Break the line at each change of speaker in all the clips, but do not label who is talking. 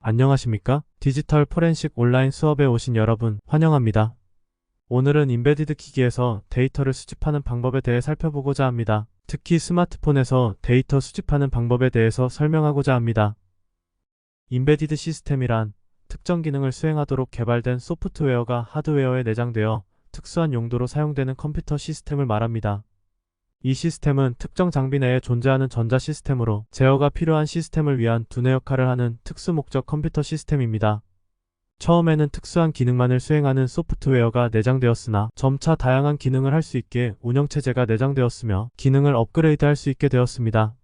안녕하십니까? 디지털 포렌식 온라인 수업에 오신 여러분 환영합니다. 오늘은 임베디드 기기에서 데이터를 수집하는 방법에 대해 살펴보고자 합니다. 특히 스마트폰에서 데이터 수집하는 방법에 대해서 설명하고자 합니다. 임베디드 시스템이란 특정 기능을 수행하도록 개발된 소프트웨어가 하드웨어에 내장되어 특수한 용도로 사용되는 컴퓨터 시스템을 말합니다. 이 시스템은 특정 장비 내에 존재하는 전자 시스템으로 제어가 필요한 시스템을 위한 두뇌 역할을 하는 특수 목적 컴퓨터 시스템입니다. 처음에는 특수한 기능만을 수행하는 소프트웨어가 내장되었으나 점차 다양한 기능을 할 수 있게 운영체제가 내장되었으며 기능을 업그레이드할 수 있게 되었습니다.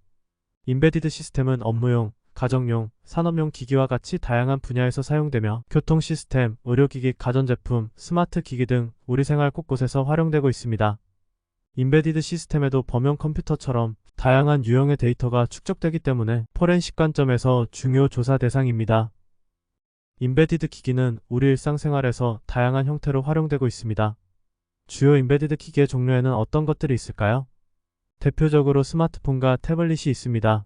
임베디드 시스템은 업무용, 가정용, 산업용 기기와 같이 다양한 분야에서 사용되며 교통 시스템, 의료기기, 가전제품, 스마트 기기 등 우리 생활 곳곳에서 활용되고 있습니다. 임베디드 시스템에도 범용 컴퓨터처럼 다양한 유형의 데이터가 축적되기 때문에 포렌식 관점에서 중요 조사 대상입니다. 임베디드 기기는 우리 일상생활에서 다양한 형태로 활용되고 있습니다. 주요 임베디드 기기의 종류에는 어떤 것들이 있을까요? 대표적으로 스마트폰과 태블릿이 있습니다.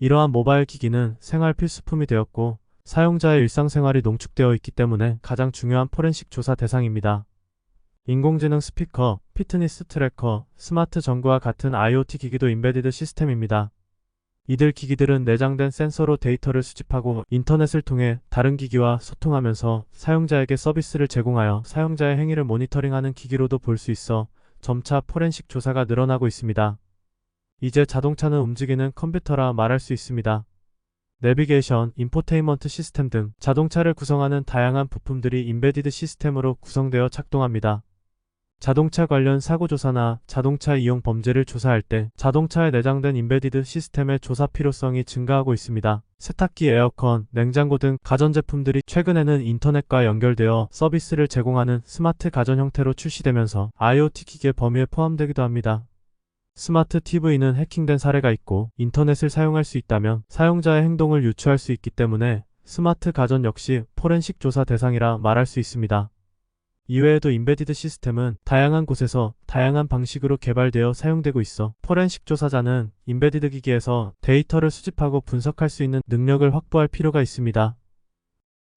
이러한 모바일 기기는 생활 필수품이 되었고 사용자의 일상생활이 농축되어 있기 때문에 가장 중요한 포렌식 조사 대상입니다. 인공지능 스피커, 피트니스 트래커, 스마트 전구와 같은 IoT 기기도 임베디드 시스템입니다. 이들 기기들은 내장된 센서로 데이터를 수집하고 인터넷을 통해 다른 기기와 소통하면서 사용자에게 서비스를 제공하여 사용자의 행위를 모니터링하는 기기로도 볼 수 있어 점차 포렌식 조사가 늘어나고 있습니다. 이제 자동차는 움직이는 컴퓨터라 말할 수 있습니다. 내비게이션, 인포테인먼트 시스템 등 자동차를 구성하는 다양한 부품들이 임베디드 시스템으로 구성되어 작동합니다. 자동차 관련 사고조사나 자동차 이용 범죄를 조사할 때 자동차에 내장된 임베디드 시스템의 조사 필요성이 증가하고 있습니다. 세탁기, 에어컨, 냉장고 등 가전제품들이 최근에는 인터넷과 연결되어 서비스를 제공하는 스마트 가전 형태로 출시되면서 IoT 기기의 범위에 포함되기도 합니다. 스마트 TV는 해킹된 사례가 있고 인터넷을 사용할 수 있다면 사용자의 행동을 유추할 수 있기 때문에 스마트 가전 역시 포렌식 조사 대상이라 말할 수 있습니다. 이외에도 임베디드 시스템은 다양한 곳에서 다양한 방식으로 개발되어 사용되고 있어 포렌식 조사자는 임베디드 기기에서 데이터를 수집하고 분석할 수 있는 능력을 확보할 필요가 있습니다.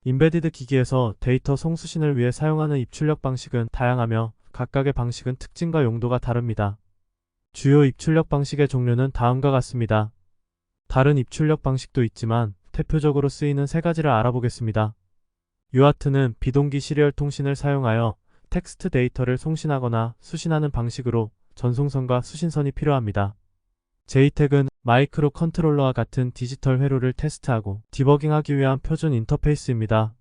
임베디드 기기에서 데이터 송수신을 위해 사용하는 입출력 방식은 다양하며 각각의 방식은 특징과 용도가 다릅니다. 주요 입출력 방식의 종류는 다음과 같습니다. 다른 입출력 방식도 있지만 대표적으로 쓰이는 세 가지를 알아보겠습니다. UART는 비동기 시리얼 통신을 사용하여 텍스트 데이터를 송신하거나 수신하는 방식으로 전송선과 수신선이 필요합니다. JTAG은 마이크로 컨트롤러와 같은 디지털 회로를 테스트하고 디버깅하기 위한 표준 인터페이스입니다.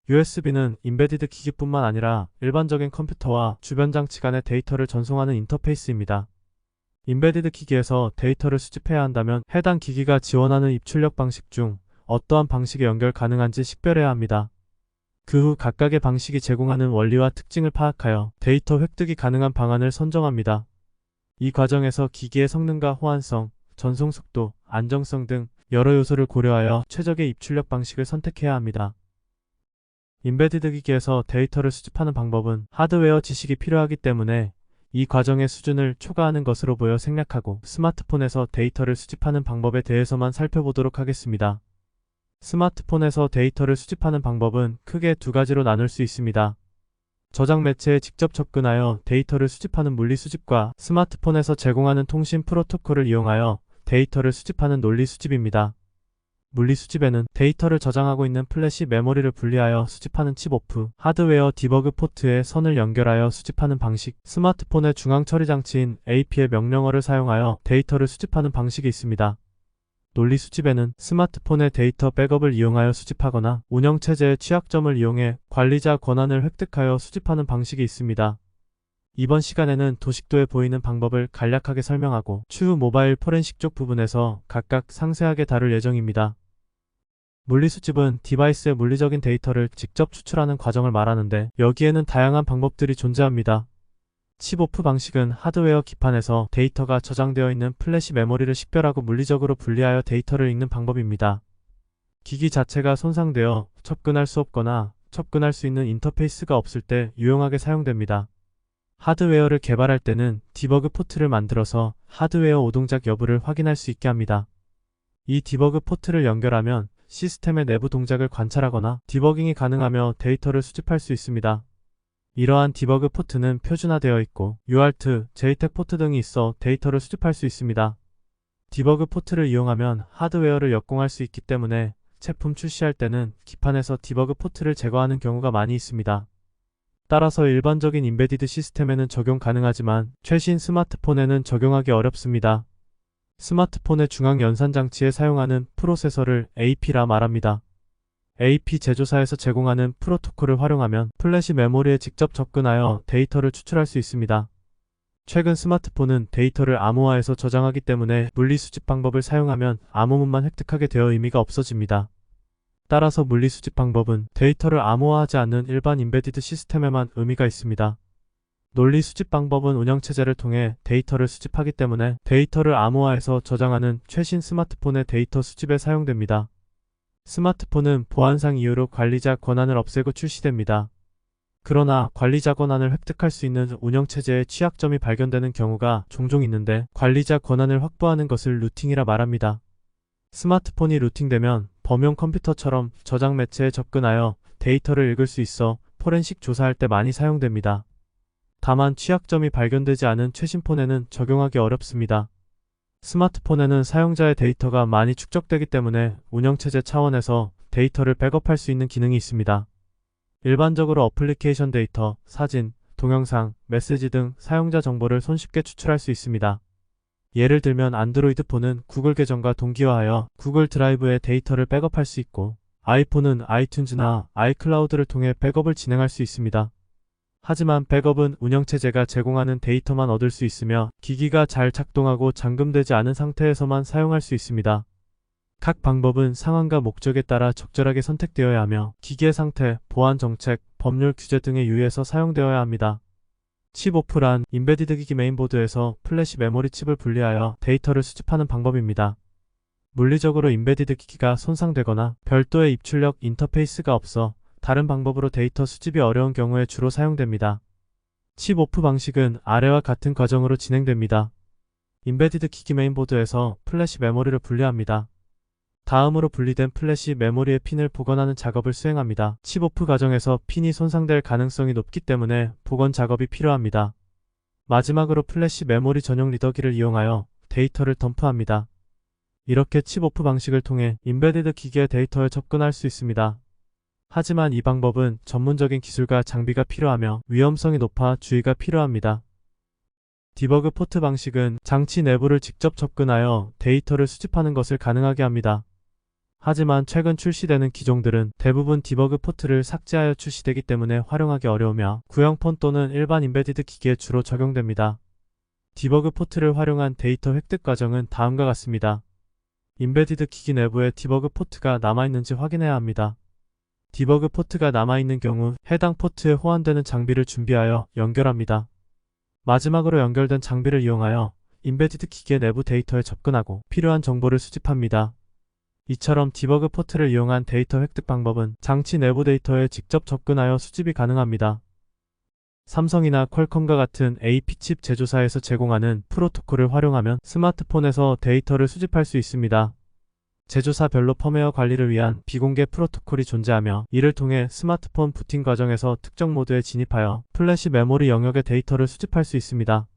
USB는 임베디드 기기뿐만 아니라 일반적인 컴퓨터와 주변 장치 간의 데이터를 전송하는 인터페이스입니다. 임베디드 기기에서 데이터를 수집해야 한다면 해당 기기가 지원하는 입출력 방식 중 어떠한 방식에 연결 가능한지 식별해야 합니다. 그 후 각각의 방식이 제공하는 원리와 특징을 파악하여 데이터 획득이 가능한 방안을 선정합니다. 이 과정에서 기기의 성능과 호환성, 전송 속도, 안정성 등 여러 요소를 고려하여 최적의 입출력 방식을 선택해야 합니다. 임베디드 기기에서 데이터를 수집하는 방법은 하드웨어 지식이 필요하기 때문에 이 과정의 수준을 초과하는 것으로 보여 생략하고 스마트폰에서 데이터를 수집하는 방법에 대해서만 살펴보도록 하겠습니다. 스마트폰에서 데이터를 수집하는 방법은 크게 두 가지로 나눌 수 있습니다. 저장 매체에 직접 접근하여 데이터를 수집하는 물리 수집과 스마트폰에서 제공하는 통신 프로토콜을 이용하여 데이터를 수집하는 논리 수집입니다. 물리 수집에는 데이터를 저장하고 있는 플래시 메모리를 분리하여 수집하는 칩 오프, 하드웨어 디버그 포트에 선을 연결하여 수집하는 방식, 스마트폰의 중앙 처리 장치인 AP의 명령어를 사용하여 데이터를 수집하는 방식이 있습니다. 논리 수집에는 스마트폰의 데이터 백업을 이용하여 수집하거나 운영체제의 취약점을 이용해 관리자 권한을 획득하여 수집하는 방식이 있습니다. 이번 시간에는 도식도에 보이는 방법을 간략하게 설명하고 추후 모바일 포렌식 쪽 부분에서 각각 상세하게 다룰 예정입니다. 물리 수집은 디바이스의 물리적인 데이터를 직접 추출하는 과정을 말하는데 여기에는 다양한 방법들이 존재합니다. 칩오프 방식은 하드웨어 기판에서 데이터가 저장되어 있는 플래시 메모리를 식별하고 물리적으로 분리하여 데이터를 읽는 방법입니다. 기기 자체가 손상되어 접근할 수 없거나 접근할 수 있는 인터페이스가 없을 때 유용하게 사용됩니다. 하드웨어를 개발할 때는 디버그 포트를 만들어서 하드웨어 오동작 여부를 확인할 수 있게 합니다. 이 디버그 포트를 연결하면 시스템의 내부 동작을 관찰하거나 디버깅이 가능하며 데이터를 수집할 수 있습니다. 이러한 디버그 포트는 표준화되어 있고 UART, JTAG 포트 등이 있어 데이터를 수집할 수 있습니다. 디버그 포트를 이용하면 하드웨어를 역공할 수 있기 때문에 제품 출시할 때는 기판에서 디버그 포트를 제거하는 경우가 많이 있습니다. 따라서 일반적인 임베디드 시스템에는 적용 가능하지만 최신 스마트폰에는 적용하기 어렵습니다. 스마트폰의 중앙 연산 장치에 사용하는 프로세서를 AP라 말합니다. AP 제조사에서 제공하는 프로토콜을 활용하면 플래시 메모리에 직접 접근하여 데이터를 추출할 수 있습니다. 최근 스마트폰은 데이터를 암호화해서 저장하기 때문에 물리수집 방법을 사용하면 암호문만 획득하게 되어 의미가 없어집니다. 따라서 물리수집 방법은 데이터를 암호화하지 않는 일반 임베디드 시스템에만 의미가 있습니다. 논리수집 방법은 운영체제를 통해 데이터를 수집하기 때문에 데이터를 암호화해서 저장하는 최신 스마트폰의 데이터 수집에 사용됩니다. 스마트폰은 보안상 이유로 관리자 권한을 없애고 출시됩니다. 그러나 관리자 권한을 획득할 수 있는 운영체제의 취약점이 발견되는 경우가 종종 있는데 관리자 권한을 확보하는 것을 루팅이라 말합니다. 스마트폰이 루팅되면 범용 컴퓨터처럼 저장 매체에 접근하여 데이터를 읽을 수 있어 포렌식 조사할 때 많이 사용됩니다. 다만 취약점이 발견되지 않은 최신 폰에는 적용하기 어렵습니다. 스마트폰에는 사용자의 데이터가 많이 축적되기 때문에 운영체제 차원에서 데이터를 백업할 수 있는 기능이 있습니다. 일반적으로 어플리케이션 데이터, 사진, 동영상, 메시지 등 사용자 정보를 손쉽게 추출할 수 있습니다. 예를 들면 안드로이드 폰은 구글 계정과 동기화하여 구글 드라이브에 데이터를 백업할 수 있고 아이폰은 아이튠즈나 아이클라우드를 통해 백업을 진행할 수 있습니다. 하지만 백업은 운영체제가 제공하는 데이터만 얻을 수 있으며 기기가 잘 작동하고 잠금되지 않은 상태에서만 사용할 수 있습니다. 각 방법은 상황과 목적에 따라 적절하게 선택되어야 하며 기기의 상태, 보안 정책, 법률 규제 등에 유의해서 사용되어야 합니다. 칩 오프란 임베디드 기기 메인보드에서 플래시 메모리 칩을 분리하여 데이터를 수집하는 방법입니다. 물리적으로 임베디드 기기가 손상되거나 별도의 입출력 인터페이스가 없어 다른 방법으로 데이터 수집이 어려운 경우에 주로 사용됩니다. 칩 오프 방식은 아래와 같은 과정으로 진행됩니다. 임베디드 기기 메인보드에서 플래시 메모리를 분리합니다. 다음으로 분리된 플래시 메모리의 핀을 복원하는 작업을 수행합니다. 칩 오프 과정에서 핀이 손상될 가능성이 높기 때문에 복원 작업이 필요합니다. 마지막으로 플래시 메모리 전용 리더기를 이용하여 데이터를 덤프합니다. 이렇게 칩 오프 방식을 통해 임베디드 기기의 데이터에 접근할 수 있습니다. 하지만 이 방법은 전문적인 기술과 장비가 필요하며 위험성이 높아 주의가 필요합니다. 디버그 포트 방식은 장치 내부를 직접 접근하여 데이터를 수집하는 것을 가능하게 합니다. 하지만 최근 출시되는 기종들은 대부분 디버그 포트를 삭제하여 출시되기 때문에 활용하기 어려우며 구형폰 또는 일반 임베디드 기기에 주로 적용됩니다. 디버그 포트를 활용한 데이터 획득 과정은 다음과 같습니다. 임베디드 기기 내부에 디버그 포트가 남아있는지 확인해야 합니다. 디버그 포트가 남아있는 경우 해당 포트에 호환되는 장비를 준비하여 연결합니다. 마지막으로 연결된 장비를 이용하여 임베디드 기기의 내부 데이터에 접근하고 필요한 정보를 수집합니다. 이처럼 디버그 포트를 이용한 데이터 획득 방법은 장치 내부 데이터에 직접 접근하여 수집이 가능합니다. 삼성이나 퀄컴과 같은 AP칩 제조사에서 제공하는 프로토콜을 활용하면 스마트폰에서 데이터를 수집할 수 있습니다. 제조사별로 펌웨어 관리를 위한 비공개 프로토콜이 존재하며 이를 통해 스마트폰 부팅 과정에서 특정 모드에 진입하여 플래시 메모리 영역의 데이터를 수집할 수 있습니다.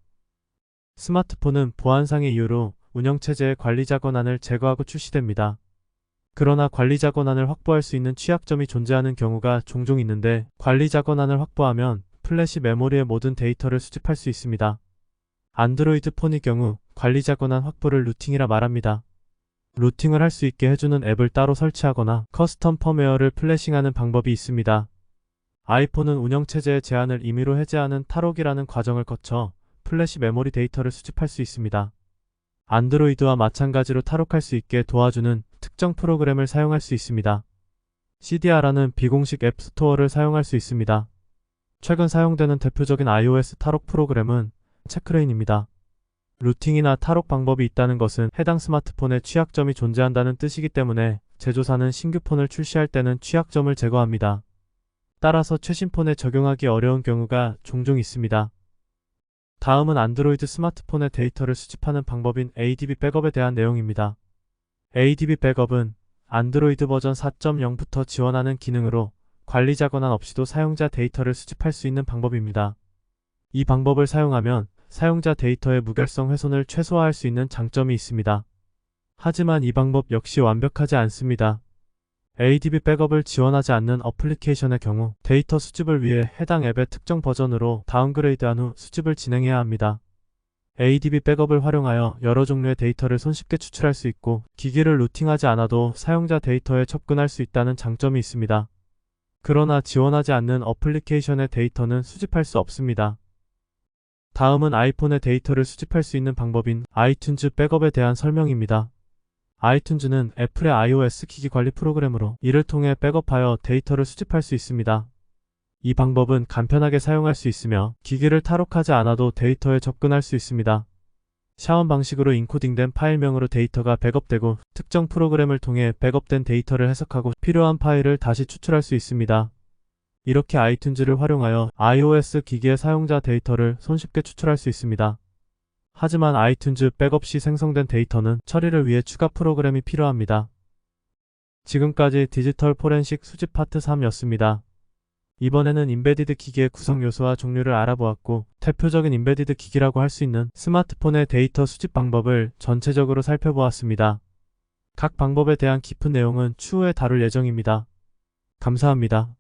스마트폰은 보안상의 이유로 운영체제의 관리자 권한을 제거하고 출시됩니다. 그러나 관리자 권한을 확보할 수 있는 취약점이 존재하는 경우가 종종 있는데 관리자 권한을 확보하면 플래시 메모리의 모든 데이터를 수집할 수 있습니다. 안드로이드 폰의 경우 관리자 권한 확보를 루팅이라 말합니다. 루팅을 할 수 있게 해주는 앱을 따로 설치하거나 커스텀 펌웨어를 플래싱하는 방법이 있습니다. 아이폰은 운영체제의 제한을 임의로 해제하는 탈옥이라는 과정을 거쳐 플래시 메모리 데이터를 수집할 수 있습니다. 안드로이드와 마찬가지로 탈옥할 수 있게 도와주는 특정 프로그램을 사용할 수 있습니다. CDR라는 비공식 앱 스토어를 사용할 수 있습니다. 최근 사용되는 대표적인 iOS 탈옥 프로그램은 체크레인입니다. 루팅이나 탈옥 방법이 있다는 것은 해당 스마트폰에 취약점이 존재한다는 뜻이기 때문에 제조사는 신규 폰을 출시할 때는 취약점을 제거합니다. 따라서 최신 폰에 적용하기 어려운 경우가 종종 있습니다. 다음은 안드로이드 스마트폰의 데이터를 수집하는 방법인 ADB 백업에 대한 내용입니다. ADB 백업은 안드로이드 버전 4.0부터 지원하는 기능으로 관리자 권한 없이도 사용자 데이터를 수집할 수 있는 방법입니다. 이 방법을 사용하면 사용자 데이터의 무결성 훼손을 최소화할 수 있는 장점이 있습니다. 하지만 이 방법 역시 완벽하지 않습니다. ADB 백업을 지원하지 않는 어플리케이션의 경우 데이터 수집을 위해 해당 앱의 특정 버전으로 다운그레이드한 후 수집을 진행해야 합니다. ADB 백업을 활용하여 여러 종류의 데이터를 손쉽게 추출할 수 있고 기기를 루팅하지 않아도 사용자 데이터에 접근할 수 있다는 장점이 있습니다. 그러나 지원하지 않는 어플리케이션의 데이터는 수집할 수 없습니다. 다음은 아이폰의 데이터를 수집할 수 있는 방법인 아이튠즈 백업에 대한 설명입니다. 아이튠즈는 애플의 iOS 기기 관리 프로그램으로 이를 통해 백업하여 데이터를 수집할 수 있습니다. 이 방법은 간편하게 사용할 수 있으며 기기를 탈옥하지 않아도 데이터에 접근할 수 있습니다. 샤원 방식으로 인코딩된 파일명으로 데이터가 백업되고 특정 프로그램을 통해 백업된 데이터를 해석하고 필요한 파일을 다시 추출할 수 있습니다. 이렇게 아이튠즈를 활용하여 iOS 기기의 사용자 데이터를 손쉽게 추출할 수 있습니다. 하지만 아이튠즈 백업 시 생성된 데이터는 처리를 위해 추가 프로그램이 필요합니다. 지금까지 디지털 포렌식 수집 파트 3였습니다. 이번에는 인베디드 기기의 구성 요소와 종류를 알아보았고 대표적인 인베디드 기기라고 할 수 있는 스마트폰의 데이터 수집 방법을 전체적으로 살펴보았습니다. 각 방법에 대한 깊은 내용은 추후에 다룰 예정입니다. 감사합니다.